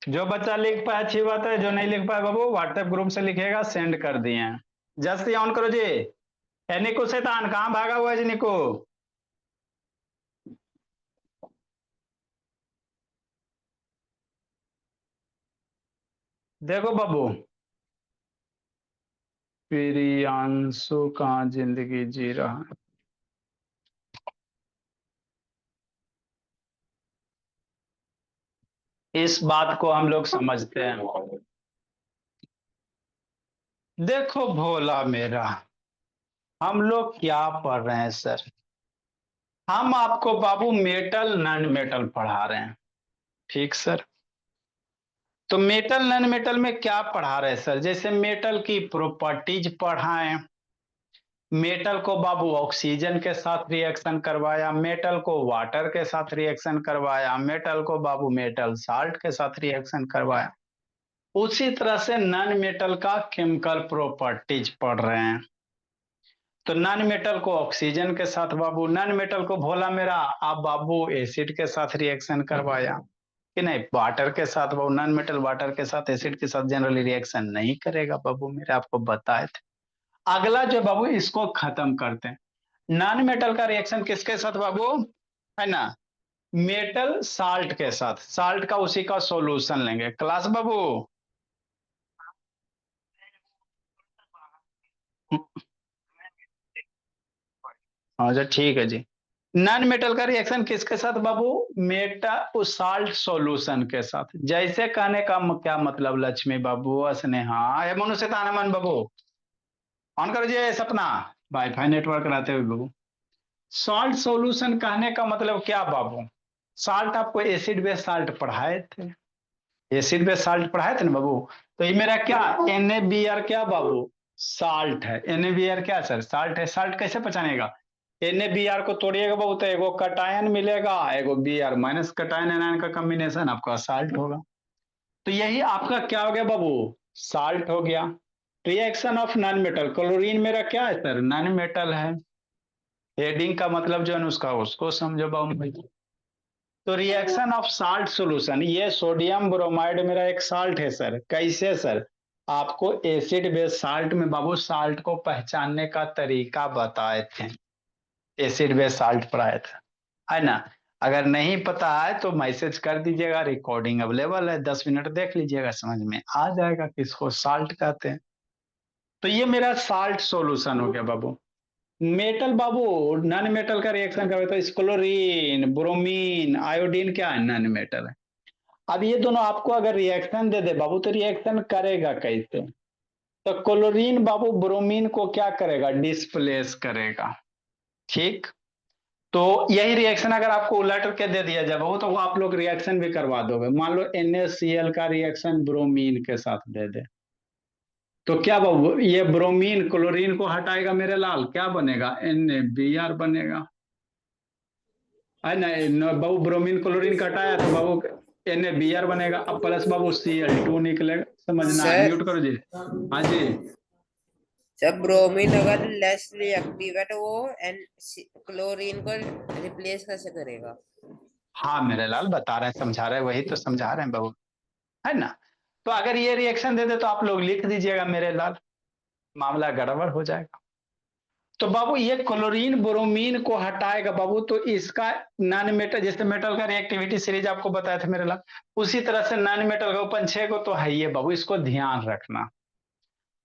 जो बच्चा लिख पाए अच्छी बात है, जो नहीं लिख पाए बाबू व्हाट्सएप ग्रुप से लिखेगा, सेंड कर दिए हैं। जस्ट ऑन करो जी। ए निको शैतान कहाँ भागा हुआ है जी निको? देखो बाबू, प्रियांशु कहाँ जिंदगी जी रहा है? इस बात को हम लोग समझते हैं। देखो भोला मेरा, हम लोग क्या पढ़ रहे हैं सर? हम आपको बाबू मेटल नॉन मेटल पढ़ा रहे हैं। ठीक सर। तो मेटल नॉन मेटल में क्या पढ़ा रहे हैं सर? जैसे मेटल की प्रॉपर्टीज पढ़ाएं, मेटल को बाबू ऑक्सीजन के साथ रिएक्शन करवाया, मेटल को वाटर के साथ रिएक्शन करवाया, मेटल को बाबू मेटल साल्ट के साथ रिएक्शन करवाया। उसी तरह से नॉन मेटल का केमिकल प्रॉपर्टीज पढ़ रहे हैं। तो नॉन मेटल को ऑक्सीजन के साथ बाबू, नॉन मेटल को भोला मेरा आप बाबू एसिड के साथ रिएक्शन करवाया कि नहीं, वाटर के साथ बाबू। नॉन मेटल वाटर के साथ एसिड के साथ जनरली रिएक्शन नहीं करेगा बाबू, मेरे आपको बताए थे। अगला जो बाबू इसको खत्म करते हैं। नॉन मेटल का रिएक्शन किसके साथ बाबू? है ना, मेटल साल्ट के साथ, साल्ट का उसी का सॉल्यूशन लेंगे क्लास बाबू। अच्छा ठीक है जी। नॉन मेटल का रिएक्शन किसके साथ बाबू? मेटा उस साल्ट सॉल्यूशन के साथ। जैसे कहने का क्या मतलब लक्ष्मी बाबू, स्नेहा, ये मनुष्य तानमन बाबू, ऑन कर दीजिए सपना, वाईफाई नेटवर्क रहते हुए बाबू। सॉल्ट सॉल्यूशन कहने का मतलब क्या बाबू? साल्ट आपको एसिड बेस साल्ट पढ़ाए थे, एसिड बेस साल्ट पढ़ाए थे ना बाबू। तो ये मेरा क्या, NaBr क्या बाबू? साल्ट है। NaBr क्या सर? साल्ट है। साल्ट कैसे पहचानेगा? NaBr को तोड़िएगा बाबू तो एगो कटायन मिलेगा, एगो Br माइनस कटायन एनायन का कॉम्बिनेशन आपका साल्ट होगा। तो यही आपका क्या हो गया बाबू? साल्ट हो गया। Reaction of non metal, chlorine मेरा क्या है सर? नॉन मेटल है। हेडिंग का मतलब जो है उसका उसको समझो बाबू। तो रिएक्शन ऑफ साल्ट सॉल्यूशन, ये सोडियम ब्रोमाइड मेरा एक साल्ट है सर। कैसे सर? आपको एसिड बेस साल्ट में बाबू साल्ट को पहचानने का तरीका बताए थे, एसिड बेस साल्ट पढ़ाए थे, है ना। अगर नहीं पता है तो मैसेज कर दीजिएगा, रिकॉर्डिंग अवेलेबल है, 10 मिनट देख लीजिएगा, समझ में आ जाएगा किसको साल्ट कहते हैं। तो ये मेरा साल्ट सॉल्यूशन हो गया बाबू। मेटल बाबू, नॉन मेटल का रिएक्शन करते तो क्लोरीन ब्रोमीन आयोडीन क्या है? नॉन मेटल है। अब ये दोनों आपको अगर रिएक्शन दे दे बाबू तो रिएक्शन करेगा कैसे? तो क्लोरीन बाबू ब्रोमीन को क्या करेगा? डिस्प्लेस करेगा। ठीक। तो यही रिएक्शन अगर आपको उलट के दे दिया जाए बाबू तो वो आप लोग रिएक्शन भी करवा दोगे। मान लो NaCl का रिएक्शन ब्रोमीन के साथ दे दे, तो क्या बाबू ये ब्रोमीन क्लोरीन को हटाएगा मेरे लाल, क्या बनेगा? NaBr बनेगा, है ना। बाबू ब्रोमीन क्लोरीन का हटाया तो बाबू NaBr बनेगा। अब प्लस बाबू Cl2 निकलेगा, समझना है। सर म्यूट करो जी। हाँ जी। जब ब्रोमीन अगर लेस रिएक्टिव है तो वो एन क्लोरीन को रिप्लेस कैसे करेगा? हाँ मेरे लाल बता रहे हैं, समझा रहे हैं, वही तो समझा रहे हैं बाबू, है ना। तो अगर ये रिएक्शन दे दे तो आप लोग लिख दीजिएगा मेरे लाल, मामला गड़बड़ हो जाएगा। तो बाबू ये क्लोरीन ब्रोमीन को हटाएगा बाबू, तो इसका नॉन मेटल, जैसे मेटल का रिएक्टिविटी सीरीज आपको बताया था मेरे लाल, उसी तरह से नॉन मेटल का ओपन 6 को तो है ये बाबू, इसको ध्यान रखना।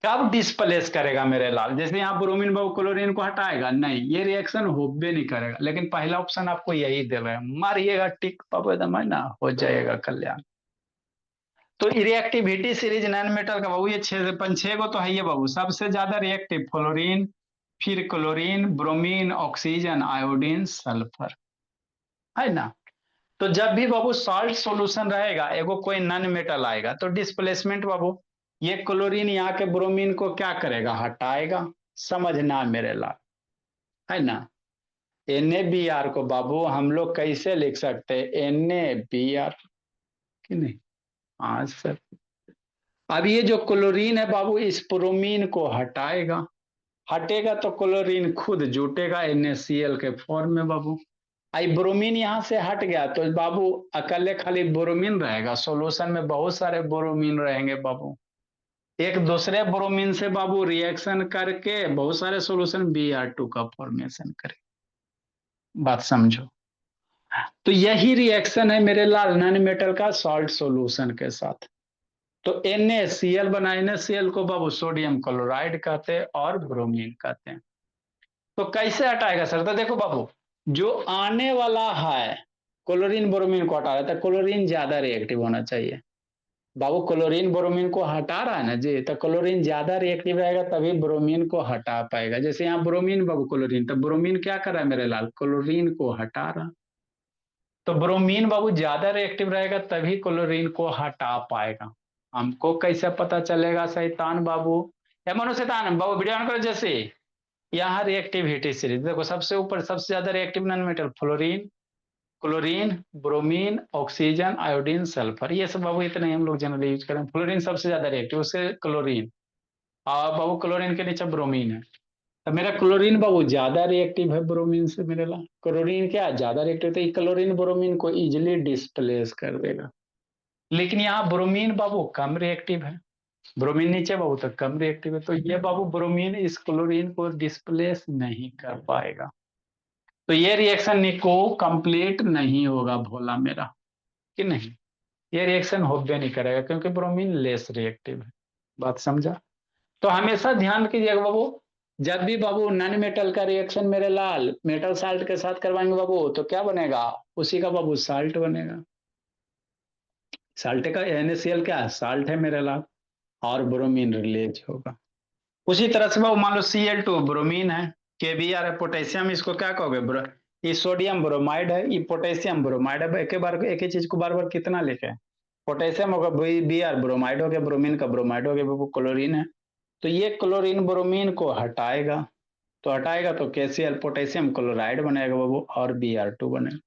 कब डिस्प्लेस करेगा मेरे लाल? जैसे यहाँ ब्रोमीन बाबू क्लोरीन को हटाएगा नहीं, ये रिएक्शन होबे नहीं करेगा, लेकिन पहला ऑप्शन आपको यही दे रहे हैं, मारिएगा टिक बाबू, एकदम है ना, हो जाएगा कल्याण। तो रिएक्टिविटी सीरीज नॉन मेटल का बाबू ये छह को तो है ये बाबू, सबसे ज्यादा रिएक्टिव फ्लोरीन, फिर chlorine bromine oxygen iodine sulphur, है ना। तो जब भी बाबू सॉल्ट सॉल्यूशन रहेगा, एगो कोई नॉन मेटल आएगा तो डिस्प्लेसमेंट बाबू, ये क्लोरीन यहाँ के ब्रोमीन को क्या करेगा? हटाएगा। समझना मेरे लाल, है ना। NaBr को बाबू हम लोग कैसे लिख सकते हैं? NaBr कि नहीं? हाँ सर। अब ये जो क्लोरीन है बाबू इस ब्रोमीन को हटाएगा, हटेगा तो क्लोरीन खुद जुटेगा NaCl के फॉर्म में बाबू, आई ब्रोमीन यहां से हट गया तो बाबू अकेले खाली ब्रोमीन रहेगा, सॉल्यूशन में बहुत सारे ब्रोमीन रहेंगे बाबू। एक दूसरे ब्रोमीन से बाबू रिएक्शन करके बहुत सारे सॉल्यूशन Br2 का फॉर्मेशन करे। बात समझो। तो यही रिएक्शन है मेरे लाल नॉन मेटल का सॉल्ट सॉल्यूशन के साथ। तो NaCl बना, NaCl को बाबू सोडियम क्लोराइड कहते हैं और ब्रोमीन कहते हैं। तो कैसे हटाएगा सर? तो देखो बाबू, जो आने वाला है क्लोरीन ब्रोमीन को हटा रहा था, क्लोरीन ज्यादा रिएक्टिव होना चाहिए बाबू। क्लोरीन ब्रोमीन को हटा रहा है ना जी, तो क्लोरीन ज्यादा रिएक्टिव रहेगा तभी ब्रोमीन को हटा पाएगा। जैसे यहाँ ब्रोमीन बाबू क्लोरीन, तो ब्रोमीन क्या कर रहा है मेरे लाल? क्लोरीन को हटा रहा। तो ब्रोमीन बाबू ज्यादा रिएक्टिव रहेगा तभी क्लोरीन को हटा पाएगा। हमको कैसे पता चलेगा शैतान बाबू? या मनो शैतान बाबू, वीडियो ऑन करो। जैसे यहाँ रिएक्टिविटी सीरीज देखो, सबसे ऊपर सबसे ज्यादा reactive non metal fluorine, chlorine, bromine, oxygen, iodine, sulphur, ये सब बाबू इतने हम लोग जनरली यूज करें। फ्लोरीन सबसे ज्यादा रिएक्टिव, उससे क्लोरीन, और बाबू क्लोरीन के नीचे ब्रोमीन है। तो मेरा क्लोरीन बाबू ज्यादा रिएक्टिव है ब्रोमीन से मेरे ला। क्लोरीन क्या ज्यादा रिएक्टिव, तो क्लोरीन ब्रोमीन को इजिली डिस्प्लेस कर देगा। लेकिन यहाँ ब्रोमीन बाबू कम रिएक्टिव है, ब्रोमीन नीचे बाबू तक कम रिएक्टिव है, तो ये बाबू ब्रोमीन इस क्लोरीन को डिस्प्लेस नहीं कर पाएगा। तो ये रिएक्शन निको कंप्लीट नहीं होगा भोला मेरा, कि नहीं? ये रिएक्शन होबे नहीं करेगा क्योंकि ब्रोमीन लेस रिएक्टिव है। बात समझा? तो हमेशा ध्यान कीजिएगा बाबू, जब भी बाबू नॉन मेटल का रिएक्शन मेरे लाल मेटल साल्ट के साथ करवाएंगे बाबू, तो क्या बनेगा? उसी का बाबू साल्ट बनेगा। साल्ट का NaCl क्या है? साल्ट है मेरे लाल, और ब्रोमीन रिलीज होगा। उसी तरह से बाबू मान लो Cl2 ब्रोमीन है, KBr है पोटेशियम, इसको क्या कहोगे? ये सोडियम ब्रोमाइड है, ये पोटेशियम ब्रोमाइड है। एक ही चीज को बार बार कितना लिखे? पोटेशियम होगा Br ब्रोमाइड हो गया, ब्रोमीन का ब्रोमाइड हो गया बाबू, क्लोरीन है। तो ये क्लोरीन ब्रोमीन को हटाएगा, तो हटाएगा तो KCl पोटेशियम क्लोराइड बनेगा बाबू, और Br2 बनेगा।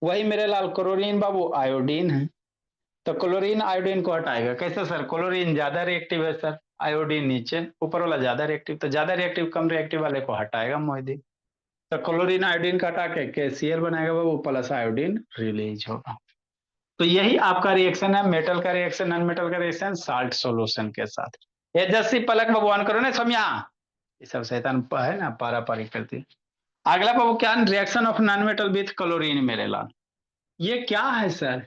वही मेरे लाल क्लोरीन बाबू आयोडीन है, तो क्लोरीन आयोडीन को हटाएगा। कैसे सर? क्लोरीन ज्यादा रिएक्टिव है सर, आयोडीन नीचे, ऊपर वाला ज्यादा रिएक्टिव, तो ज्यादा रिएक्टिव कम रिएक्टिव वाले को हटाएगा मोहिदी। तो क्लोरीन आयोडीन का हटा के KCl बनाएगा बाबू, प्लस आयोडीन रिलीज होगा। तो यही आपका रिएक्शन है, मेटल का रिएक्शन, नॉन मेटल का रिएक्शन साल्ट सॉल्यूशन के साथ। ये जैसी पलक बाबू ऑन करो ना समझा, ये सब शैतान है ना, पारा पारी करती। अगला बाबू क्या? Reaction of non metal with chlorine मेरे लाल। ये क्या है सर?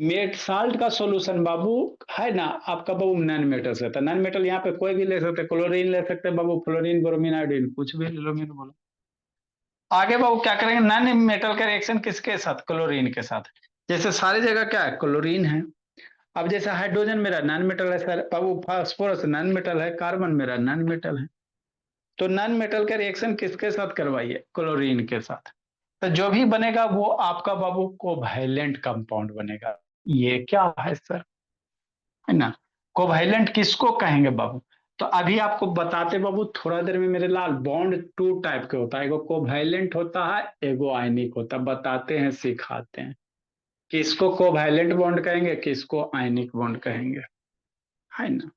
मेट साल्ट का सॉल्यूशन बाबू है ना आपका बाबू, नॉन मेटल से था। नॉन मेटल यहाँ पे कोई भी ले सकते, क्लोरीन ले सकते बाबू, फ्लोरीन, ब्रोमीन, आयोडीन, कुछ भी ले लो। मैंने बोला आगे बाबू क्या करेंगे? नॉन मेटल का रिएक्शन किसके साथ? क्लोरीन के साथ। जैसे सारी जगह क्या है? क्लोरीन है। अब जैसे हाइड्रोजन मेरा नॉन मेटल है सर बाबू, फास्फोरस नॉन मेटल है, कार्बन मेरा नॉन मेटल है। तो नॉन मेटल का रिएक्शन किसके साथ करवाइए? क्लोरीन के साथ। तो जो भी बनेगा वो आपका बाबू कोवैलेंट कंपाउंड बनेगा। ये क्या है सर? है ना? कोवैलेंट किसको कहेंगे बाबू? तो अभी आपको बताते बाबू थोड़ा देर में मेरे लाल, बॉन्ड टू टाइप के होता है, एगो कोवैलेंट होता है, एगो आयनिक होता है। बताते हैं, सिखाते हैं किसको कोवैलेंट बॉन्ड कहेंगे, किसको आयनिक बॉन्ड कहेंगे, है ना?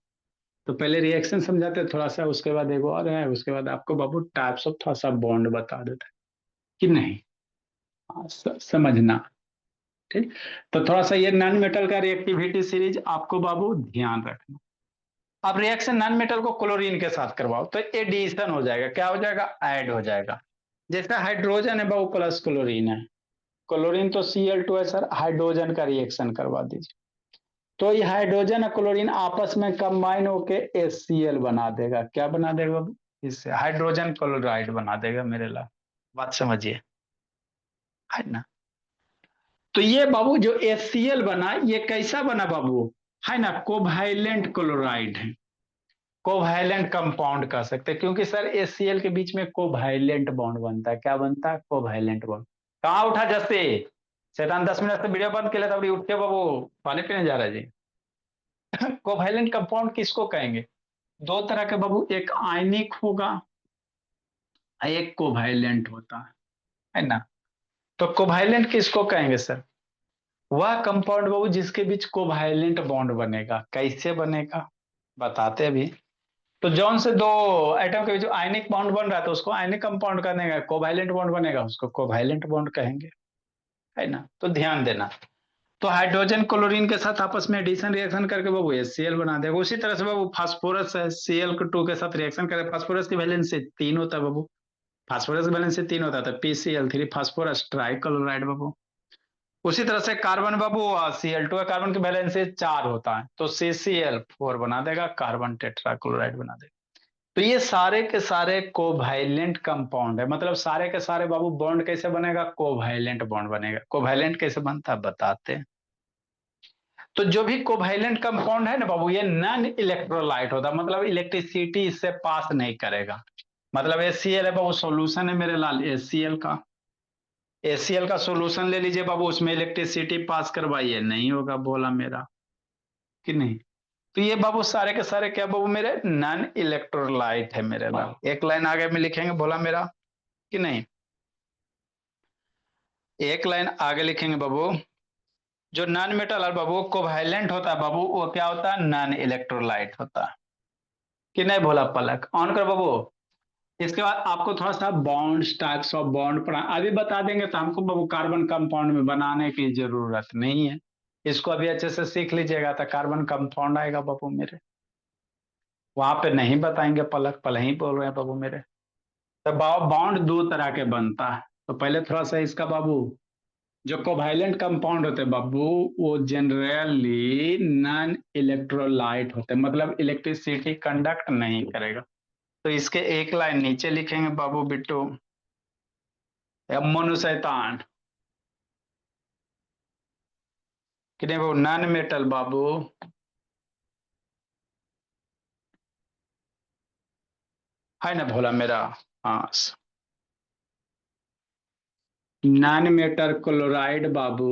तो पहले रिएक्शन समझाते हैं थोड़ा सा, उसके बाद एगो और है, उसके बाद आपको बाबू टाइप्स ऑफ थोड़ा सा बॉन्ड बता देते हैं, कि नहीं? हाँ, समझना। ठीक। तो थोड़ा सा ये नॉन मेटल का रिएक्टिविटी सीरीज आपको बाबू ध्यान रखना। अब रिएक्शन नॉन मेटल को क्लोरीन के साथ करवाओ तो एडिशन हो जाएगा। क्या हो जाएगा? ऐड हो जाएगा। जैसे हाइड्रोजन है बाबू प्लस क्लोरीन है, क्लोरीन तो Cl2 है सर, हाइड्रोजन का रिएक्शन करवा दीजिए, तो ये हाइड्रोजन और क्लोरीन आपस में कंबाइन होके HCl बना देगा। क्या बना देगा बाबू? इससे हाइड्रोजन क्लोराइड बना देगा मेरे ला। बात समझिए, है ना? तो ये बाबू जो HCl बना, ये कैसा बना बाबू? है ना, कोवैलेंट क्लोराइड है, कोवैलेंट कंपाउंड कह सकते हैं, क्योंकि सर HCl के बीच में कोवैलेंट बॉन्ड बनता है। क्या बनता है? Covalent bond. कहाँ उठा जस्से? शैतान 10 मिनट से वीडियो बंद के लिए, तब उठ के बाबू पानी पीने जा रहा है जी। कोवैलेंट कंपाउंड किसको कहेंगे? दो तरह के बाबू, एक आयनिक होगा, एक कोवैलेंट होता है ना? तो कोवैलेंट किसको कहेंगे सर? वह कंपाउंड बाबू जिसके बीच कोवैलेंट बॉन्ड बनेगा। कैसे बनेगा बताते अभी। तो जौन से दो एटम के बीच जो आयनिक बॉन्ड बन रहा है तो उसको आयनिक कंपाउंड कहेंगे, कोवैलेंट बॉन्ड बनेगा उसको कोवैलेंट बॉन्ड कहेंगे। है ना, तो ध्यान देना। तो हाइड्रोजन क्लोरीन के साथ आपस में एडिशन रिएक्शन करके बाबू HCl बना देगा। उसी तरह से बाबू फास्फोरस है, Cl2 के साथ रिएक्शन करे, फास्फोरस की वैलेंसी 3 होता है बाबू, फास्फोरस की वैलेंसी 3 होता है, तो PCl3 फास्फोरस ट्राइक्लोराइड बाबू। उसी तरह से कार्बन बाबू Cl2 है, कार्बन की वैलेंसी 4 होता है, तो CCl4 बना देगा, कार्बन टेट्राक्लोराइड बना देगा। तो ये सारे के सारे कोवैलेंट कंपाउंड है, मतलब सारे के सारे बाबू बॉन्ड कैसे बनेगा, कोवैलेंट बॉन्ड बनेगा। कोवैलेंट कैसे बनता है बताते हैं। तो जो भी कोवैलेंट कंपाउंड है ना बाबू, ये नॉन इलेक्ट्रोलाइट होता है, मतलब इलेक्ट्रिसिटी इससे पास नहीं करेगा। मतलब HCl है बाबू, सॉल्यूशन है मेरे लाल HCl का, HCl का सॉल्यूशन ले लीजिए बाबू, उसमें इलेक्ट्रिसिटी पास करवाइए, नहीं होगा, बोला मेरा कि नहीं। तो ये बाबू सारे के सारे क्या बाबू मेरे नॉन इलेक्ट्रोलाइट है मेरे लाल। एक लाइन आगे में लिखेंगे, बोला मेरा कि नहीं, एक लाइन आगे लिखेंगे बाबू, जो नॉन मेटल है बाबू कोवैलेंट होता है बाबू, वो क्या होता है, नॉन इलेक्ट्रोलाइट होता है कि नहीं, भोला पलक ऑन कर बाबू। इसके बाद आपको थोड़ा सा बॉन्ड, टाइप्स ऑफ बॉन्ड पढ़ा अभी बता देंगे, तो हमको बाबू कार्बन कंपाउंड में बनाने की जरूरत नहीं है, इसको अभी अच्छे से सीख लीजिएगा, तो कार्बन कंपाउंड आएगा बाबू मेरे। वहां पे नहीं बताएंगे, पलक पल ही बोल रहे हैं बाबू मेरे। तो बॉन्ड दो तरह के बनता है, तो पहले थोड़ा सा इसका बाबू, जो कोवैलेंट कंपाउंड होते हैं बाबू, वो जनरली नॉन इलेक्ट्रोलाइट होते हैं, मतलब इलेक्ट्रिसिटी कंडक्ट नहीं करेगा। तो इसके एक लाइन नीचे लिखेंगे बाबू बिट्टू, अमोनो शैतान कि नहीं बाबू, नॉन मेटल बाबू है ना, भोला मेरा। हाँ, नॉन मेटल क्लोराइड बाबू,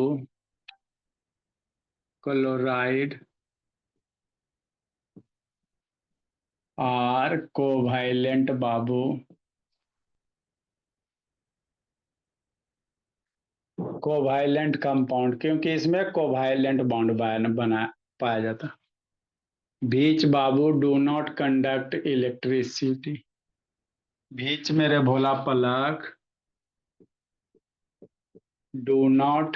क्लोराइड और कोवैलेंट बाबू, कोवैलेंट कंपाउंड, क्योंकि इसमें कोवैलेंट बॉन्ड बना पाया जाता। बीच बाबू डू नॉट कंडक्ट इलेक्ट्रिसिटी, बीच मेरे भोला पलक डू नॉट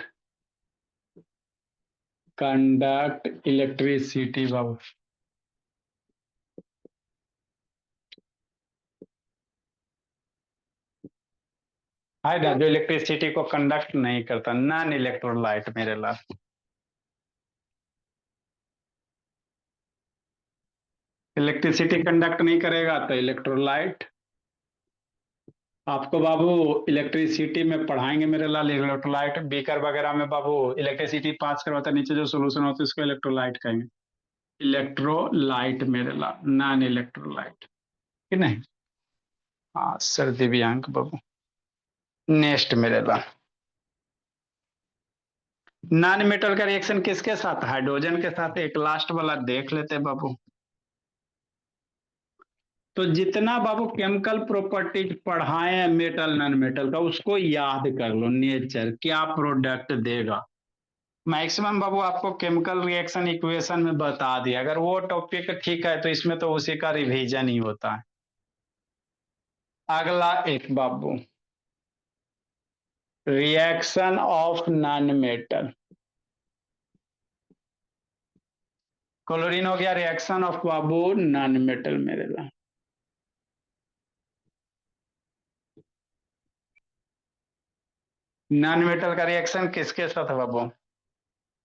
कंडक्ट इलेक्ट्रिसिटी बाबू। है ना, जो इलेक्ट्रिसिटी को कंडक्ट नहीं करता, नॉन इलेक्ट्रोलाइट मेरे लाल। इलेक्ट्रिसिटी कंडक्ट नहीं करेगा तो इलेक्ट्रोलाइट। आपको बाबू इलेक्ट्रिसिटी में पढ़ाएंगे मेरे लाल, इलेक्ट्रोलाइट बीकर वगैरह में बाबू इलेक्ट्रिसिटी पास करवाता है, नीचे जो सोल्यूशन होता है उसको इलेक्ट्रोलाइट कहेंगे। इलेक्ट्रोलाइट मेरे लाल, नॉन इलेक्ट्रोलाइट कि नहीं। हाँ सर दिव्यांक बाबू, नेक्स्ट मेरे लाल, नॉन मेटल का रिएक्शन किसके साथ, हाइड्रोजन के साथ। एक लास्ट वाला देख लेते हैं बाबू। तो जितना बाबू केमिकल प्रॉपर्टीज पढ़ाए हैं मेटल नॉन मेटल का, उसको याद कर लो, नेचर क्या प्रोडक्ट देगा। मैक्सिमम बाबू आपको केमिकल रिएक्शन इक्वेशन में बता दिया, अगर वो टॉपिक ठीक है तो इसमें तो उसी का रिवीजन ही होता है। अगला एक बाबू, reaction of non metal, chlorine हो गया, रिएक्शन ऑफ बाबू नॉन मेटल मेरे ला। नॉन मेटल का रिएक्शन किसके साथ है बाबू,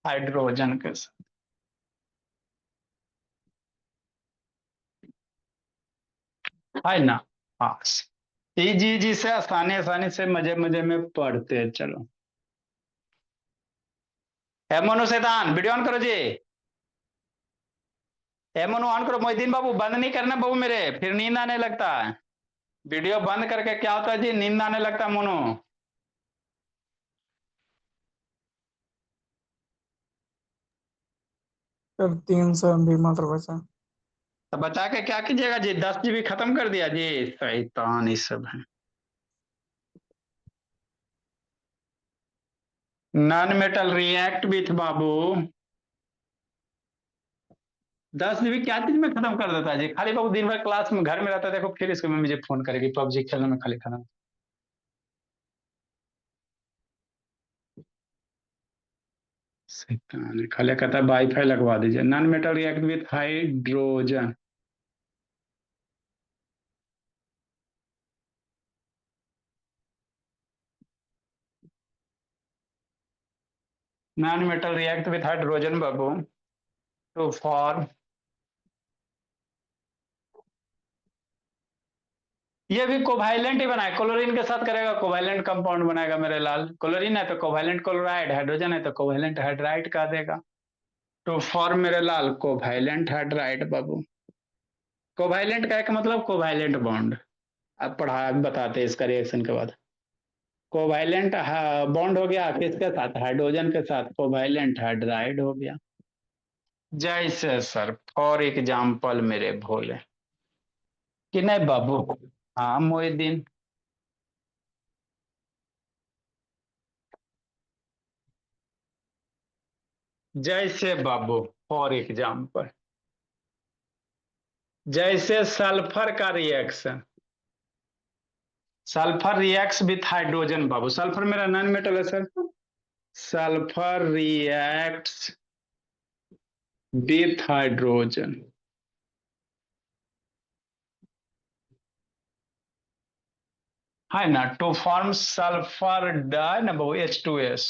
हाइड्रोजन के साथ, है ना। हाँ, जी जी से आसानी आसानी से मजे मजे में पढ़ते हैं, चलो। है मोनो शैतान, वीडियो ऑन करो जी, है मोनो ऑन करो, मोहिद्दीन बाबू बंद नहीं करना बाबू मेरे, फिर नींद आने लगता है। वीडियो बंद करके क्या होता है जी, नींद आने लगता है मोनो। सर 300 MB मात्र बचा। तो बचा के क्या कीजिएगा जी, 10 GB खत्म कर दिया जी, शैतान ये सब है। Non metal react with Babu, 10 GB क्या चीज में खत्म कर देता है जी, खाली बाबू दिन भर क्लास में घर में रहता है, देखो फिर इसको मुझे फोन करेगी, PUBG खेलने में खाली खत्म। खाली कहता है वाईफाई लगवा दीजिए। Non metal react with hydrogen. Non metal react with hydrogen बाबू टू फॉर्म, ये भी कोवालेंट ही बनाए, क्लोरीन के साथ करेगा कोवालेंट कंपाउंड बनाएगा मेरे लाल। क्लोरीन है तो कोवालेंट क्लोराइड, हाइड्रोजन है तो कोवालेंट हाइड्राइड का देगा। तो फॉर्म मेरे लाल कोवालेंट हाइड्राइड बाबू। कोवालेंट का एक मतलब कोवालेंट बॉन्ड। अब पढ़ा बताते इसका रिएक्शन के बाद। कोवालेंट बॉन्ड हो गया किसके साथ, हाइड्रोजन के साथ, कोवालेंट हाइड्राइड हो गया। जैसे सर फॉर एग्जाम्पल मेरे भोले कि नहीं बाबू। हाँ मोहिद्दीन। जैसे बाबू फॉर एग्जाम्पल, जैसे सल्फर का reaction, sulphur reacts with hydrogen बाबू। सल्फर मेरा नॉन मेटल है sir. Sulphur reacts with hydrogen, है ना, टू फॉर्म सल्फर डाई ना बाबू H2S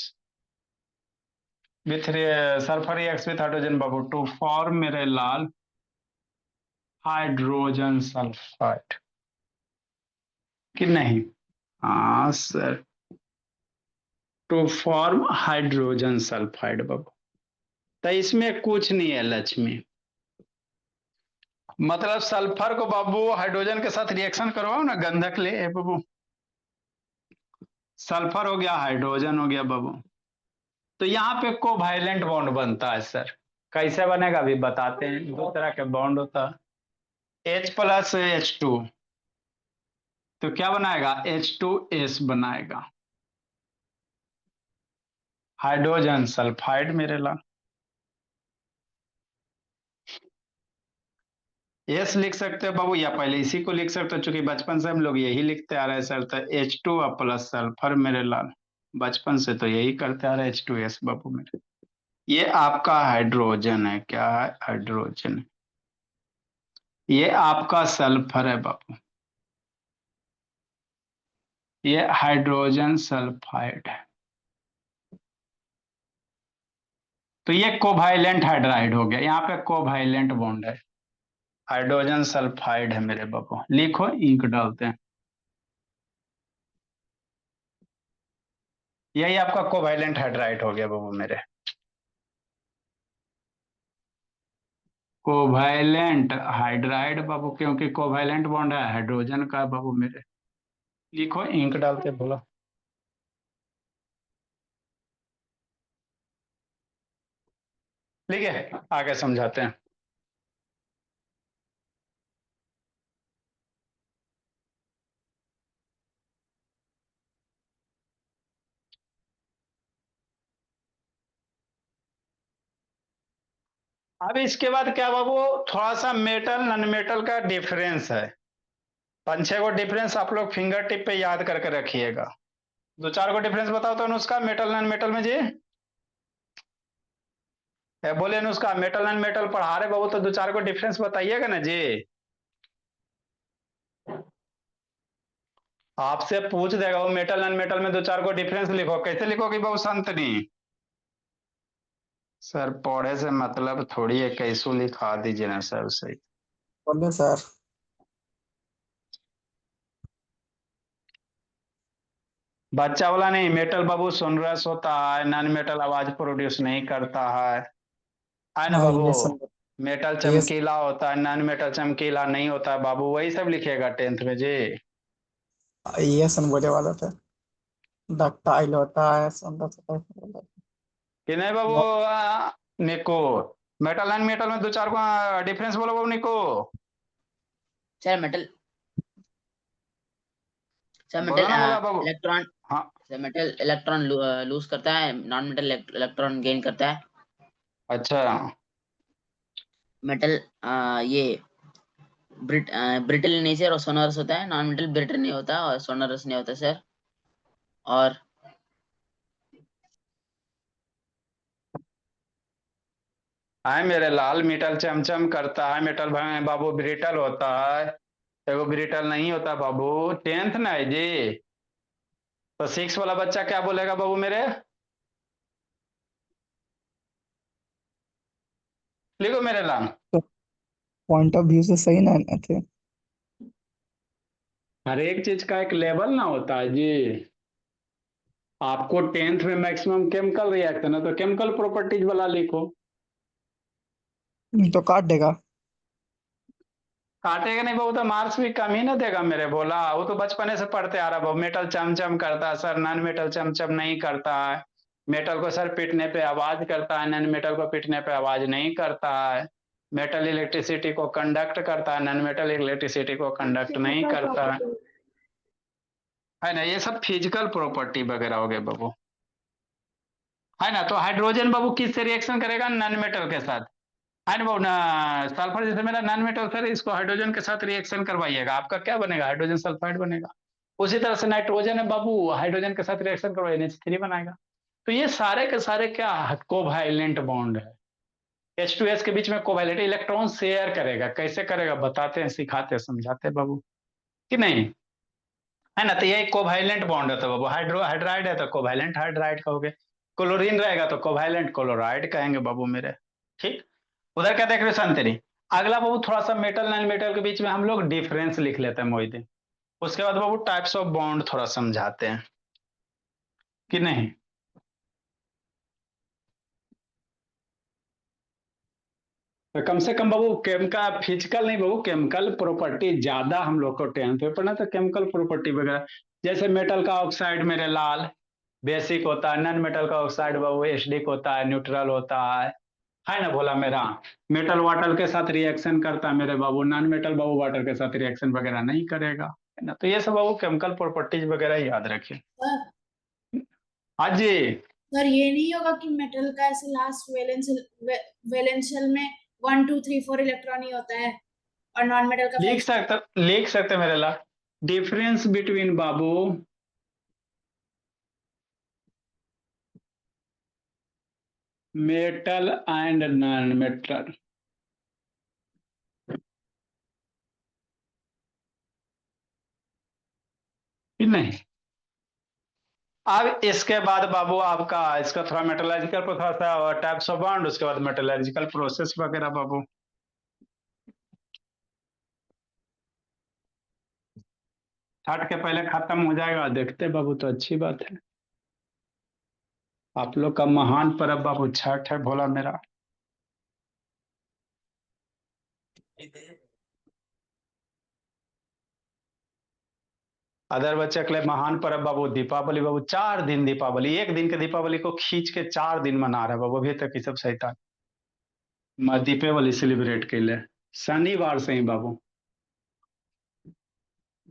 with sulphur reacts with hydrogen बाबू टू फॉर्म मेरे लाल हाइड्रोजन सल्फाइड कि नहीं। हाँ sir, to form hydrogen sulphide बाबू। तो इसमें कुछ नहीं है लक्ष्मी, मतलब सल्फर को बाबू हाइड्रोजन के साथ रिएक्शन करवाओ ना, गंधक ले बाबू, सल्फर हो गया हाइड्रोजन हो गया बाबू। तो यहाँ पे कोवैलेंट बॉन्ड बनता है सर। कैसे बनेगा अभी बताते हैं। दो तरह के बॉन्ड होता है, H प्लस H2, तो क्या बनाएगा H2S बनाएगा, हाइड्रोजन सल्फाइड मेरे लाल। एस लिख सकते हो बाबू, या पहले इसी को लिख सकते हो, चूंकि बचपन से हम लोग यही लिखते आ रहे हैं सर। तो H2 प्लस सल्फर मेरे लाल, बचपन से तो यही करते आ रहे हैं H2S बाबू मेरे। ये आपका हाइड्रोजन है, क्या है हाइड्रोजन, ये आपका सल्फर है बाबू, ये हाइड्रोजन सल्फाइड है। तो ये कोवालेंट हाइड्राइड हो गया, यहाँ पे कोवालेंट बॉन्ड है, हाइड्रोजन सल्फाइड है मेरे बाबू। लिखो इंक डालते हैं, यही आपका कोवालेंट हाइड्राइड हो गया बाबू मेरे। कोवालेंट हाइड्राइड बाबू, क्योंकि कोवालेंट बॉन्ड है हाइड्रोजन का बाबू मेरे। लिखो इंक डालते बोलो। ठीक है आगे समझाते हैं। अब इसके बाद क्या बाबू, थोड़ा सा मेटल नॉन मेटल का डिफरेंस है। 5-6 को डिफरेंस आप लोग फिंगर टिप पे याद करके रखिएगा। 2-4 को डिफरेंस बताओ तो नुस्खा मेटल नॉन मेटल में जी। बोले नुस्खा मेटल नॉन मेटल पढ़ा रहे बाबू, तो 2-4 को डिफरेंस बताइएगा ना जी। आपसे पूछ देगा वो मेटल नॉन मेटल में 2-4 को डिफरेंस लिखो, कैसे लिखोगे बाबू संतनी। सर पढ़े से मतलब थोड़ी है, कैसो लिखा दीजिए ना सर सही। बोलिए सर। बच्चा वाला नहीं, मेटल बाबू सोनरस होता है, नॉन मेटल आवाज प्रोड्यूस नहीं करता है ना हाँ बाबू। ये सुन, मेटल ये चमकीला होता है, नॉन मेटल चमकीला नहीं होता है बाबू, वही सब लिखिएगा 10th में जी। ये सुन बोले वाला था। डक्टाइल होता है, सुंदर होता है। कि नहीं बाबू निको, मेटल नॉन मेटल में 2-4 को डिफरेंस बोलो बाबू निको। सर मेटल, सर मेटल बोलो ना बोला बाबू। इलेक्ट्रॉन, हाँ सर मेटल इलेक्ट्रॉन लूज करता है, नॉन मेटल इलेक्ट्रॉन गेन करता है। अच्छा। मेटल ये ब्रिटल नेचर और सोनरस होता है, नॉन मेटल ब्रिटल नहीं होता और सोनरस नहीं होता सर। और है मेरे लाल, मेटल चमचम करता है, मेटल बाबू ब्रिटल होता है, एगो ब्रिटल नहीं होता बाबू। टेंथ ना है जी, तो सिक्स वाला बच्चा क्या बोलेगा बाबू मेरे? लिखो मेरे लाल। तो पॉइंट ऑफ व्यू से सही ना थे। हर एक चीज का एक लेवल ना होता है जी। आपको टेंथ में मैक्सिमम केमिकल रिएक्शन है तो केमिकल प्रॉपर्टीज वाला लिखो। तो काट देगा। काटेगा नहीं बाबू तो मार्क्स भी कम ही ना देगा मेरे बोला। वो तो बचपने से पढ़ते आ रहा बाबू, मेटल चमचम करता है सर, नॉन मेटल चमचम नहीं करता है। मेटल को सर पीटने पे आवाज करता है, नॉन मेटल को पीटने पे आवाज नहीं करता है। मेटल इलेक्ट्रिसिटी को कंडक्ट करता है, नॉन मेटल इलेक्ट्रिसिटी को कंडक्ट नहीं करता है ना। ये सब फिजिकल प्रॉपर्टी वगैरह हो गए बाबू, है ना। तो हाइड्रोजन बाबू किससे रिएक्शन करेगा? नॉन मेटल के साथ, है ना बाबू ना। सल्फर जैसे मेरा नॉन मेटल सर, इसको हाइड्रोजन के साथ रिएक्शन करवाइएगा, आपका क्या बनेगा? हाइड्रोजन सल्फाइड बनेगा। उसी तरह से नाइट्रोजन है बाबू, हाइड्रोजन के साथ रिएक्शन करवाइए, NH3 बनाएगा। तो ये सारे के सारे क्या कोवैलेंट बॉन्ड है। H2S के बीच में कोवैलेंट इलेक्ट्रॉन शेयर करेगा। कैसे करेगा बताते हैं, सिखाते हैं, समझाते हैं बाबू, कि नहीं, है ना। तो ये कोवैलेंट बॉन्ड है तो बाबू, हाइड्राइड है तो कोवैलेंट हाइड्राइड कहोगे। क्लोरीन रहेगा तो कोवैलेंट क्लोराइड कहेंगे बाबू मेरे। ठीक। उधर क्या देख रहे हो संतरी? अगला बाबू थोड़ा सा मेटल नॉन मेटल के बीच में हम लोग डिफरेंस लिख लेते हैं मोहित। उसके बाद बाबू टाइप्स ऑफ बॉन्ड थोड़ा समझाते हैं, कि नहीं। तो कम से कम बाबू केमिकल फिजिकल नहीं बाबू, केमिकल प्रॉपर्टी ज्यादा हम लोग को टेंथ में पढ़ना, तो केमिकल प्रॉपर्टी वगैरह। जैसे मेटल का ऑक्साइड मेरे लाल बेसिक होता है, नॉन मेटल का ऑक्साइड बाबू एसिडिक होता है, न्यूट्रल होता है ना भोला मेरा। मेटल वाटर के साथ रिएक्शन करता है मेरे बाबू, नॉन मेटल बाबू वाटर के साथ रिएक्शन वगैरह नहीं करेगा, है ना। तो ये सब बाबू केमिकल प्रॉपर्टीज वगैरह याद रखिए। सर हाँ जी। सर ये नहीं होगा कि मेटल का ऐसे लास्ट वैलेंशियल में 1 2 3 4 इलेक्ट्रॉन ही होता है और नॉन मेटल का 5। लिख सकते मेरे ला। डिफरेंस बिटवीन बाबू मेटल एंड नॉन मेटल, नहीं। अब इसके बाद बाबू आपका इसका थोड़ा मेटलर्जिकल थोड़ा सा टाइप्स ऑफ बॉन्ड, उसके बाद मेटलर्जिकल प्रोसेस वगैरह बाबू। छठ के पहले खत्म हो जाएगा, देखते बाबू तो अच्छी बात है। आप लोग का महान पर्व बाबू छठ है भोला मेरा। अदर बच्चे के लिए महान पर्व बाबू दीपावली बाबू, 4 दिन दीपावली, एक दिन के दीपावली को खींच के 4 दिन मना रहा है बाबू, अभी तक ये सब शैतान दीपावली सेलिब्रेट के लिए शनिवार से ही बाबू।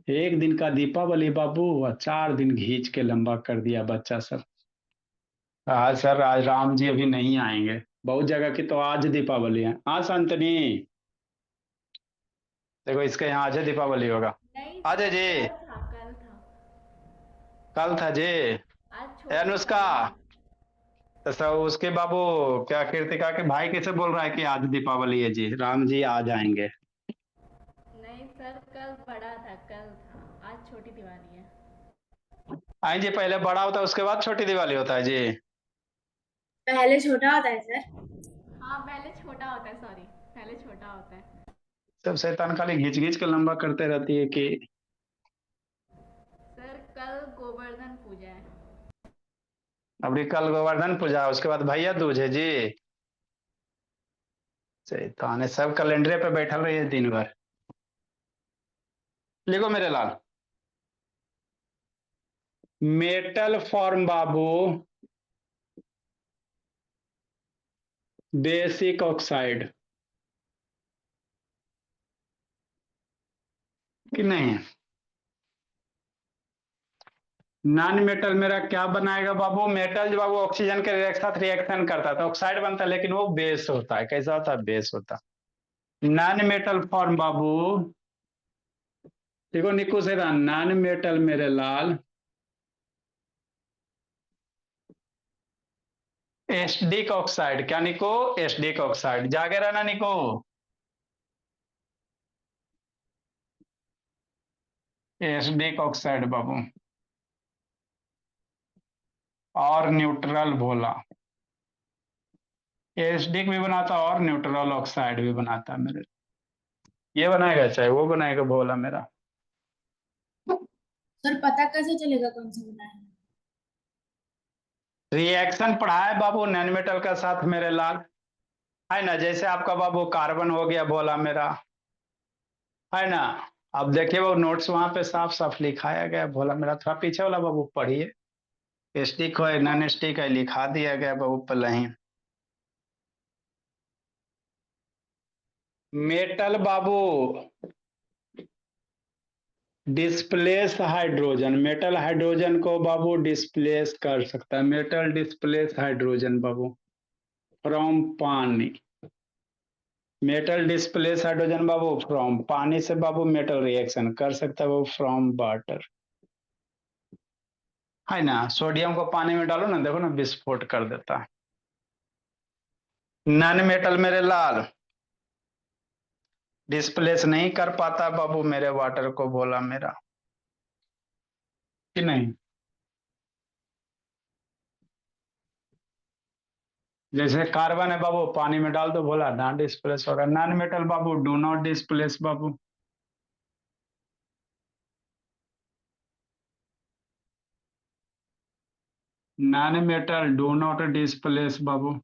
एक दिन का दीपावली बाबू और 4 दिन खींच के लंबा कर दिया बच्चा सब। आज सर आज राम जी अभी नहीं आएंगे, बहुत जगह की तो आज दीपावली है। हाँ संतनी, देखो इसके यहाँ आज दीपावली होगा। नहीं आज है सर, जी, कल था कल था जी। आज ए, छोटी अनुष्का, दिवाली है। तो सब उसके बाबू क्या कृतिका के भाई कैसे बोल रहा है कि आज दीपावली है जी, राम जी आ जाएंगे। नहीं सर, कल बड़ा था, कल था, आज छोटी दिवाली है। आई जी, पहले बड़ा होता है उसके बाद छोटी दिवाली होता है जी। पहले छोटा होता है सर। हाँ पहले छोटा होता है, सॉरी, पहले छोटा होता है। सब शैतान खाली घींच घींच के लंबा करते रहती है कि। सर कल गोवर्धन पूजा है। अभी कल गोवर्धन पूजा, उसके बाद भैया दूज है जी। शैतान है, सब कैलेंडरे पे बैठल रही है दिन भर। लिखो मेरे लाल। मेटल फॉर्म बाबू बेसिक ऑक्साइड, कि नहीं। नॉन मेटल मेरा क्या बनाएगा बाबू? मेटल जो बाबू ऑक्सीजन के साथ रिएक्शन करता है तो ऑक्साइड बनता है, लेकिन वो बेस होता है। कैसा होता है? बेस होता है। नॉन मेटल फॉर्म बाबू, देखो निकू से नॉन मेटल मेरे लाल एसडिक ऑक्साइड, क्या निको? एसडिक ऑक्साइड, जागे रहना निको। एसडिक ऑक्साइड बाबू, और न्यूट्रल बोला। एसडिक भी बनाता और न्यूट्रल ऑक्साइड भी बनाता मेरे। ये बनाएगा चाहे वो बनाएगा बोला मेरा। सर पता कैसे चलेगा कौन सा बना है? रिएक्शन पढ़ा है बाबू नैन मेटल का साथ मेरे लाल, है ना? जैसे आपका बाबू कार्बन हो गया बोला मेरा, है ना? अब देखिए वो नोट्स वहां पे साफ साफ लिखाया गया बोला मेरा, थोड़ा पीछे वाला बाबू पढ़िए। स्टिक हो नॉन स्टिक है लिखा दिया गया बाबू पहले ही। मेटल बाबू डिस्प्लेस हाइड्रोजन, मेटल हाइड्रोजन को बाबू डिस्प्लेस कर सकता है। मेटल डिस्प्लेस हाइड्रोजन बाबू from pani. Metal displace hydrogen बाबू फ्रॉम पानी से बाबू मेटल रिएक्शन कर सकता है वो फ्रॉम वाटर, है ना? सोडियम को पानी में डालो ना, देखो ना विस्फोट कर देता है। नॉन मेटल मेरे लाल डिस्प्लेस नहीं कर पाता बाबू मेरे वाटर को बोला मेरा, कि नहीं? जैसे कार्बन है बाबू पानी में डाल दो बोला ना डिस्प्लेस होगा। Non metal Babu do not displace Babu. Non metal do not displace Babu.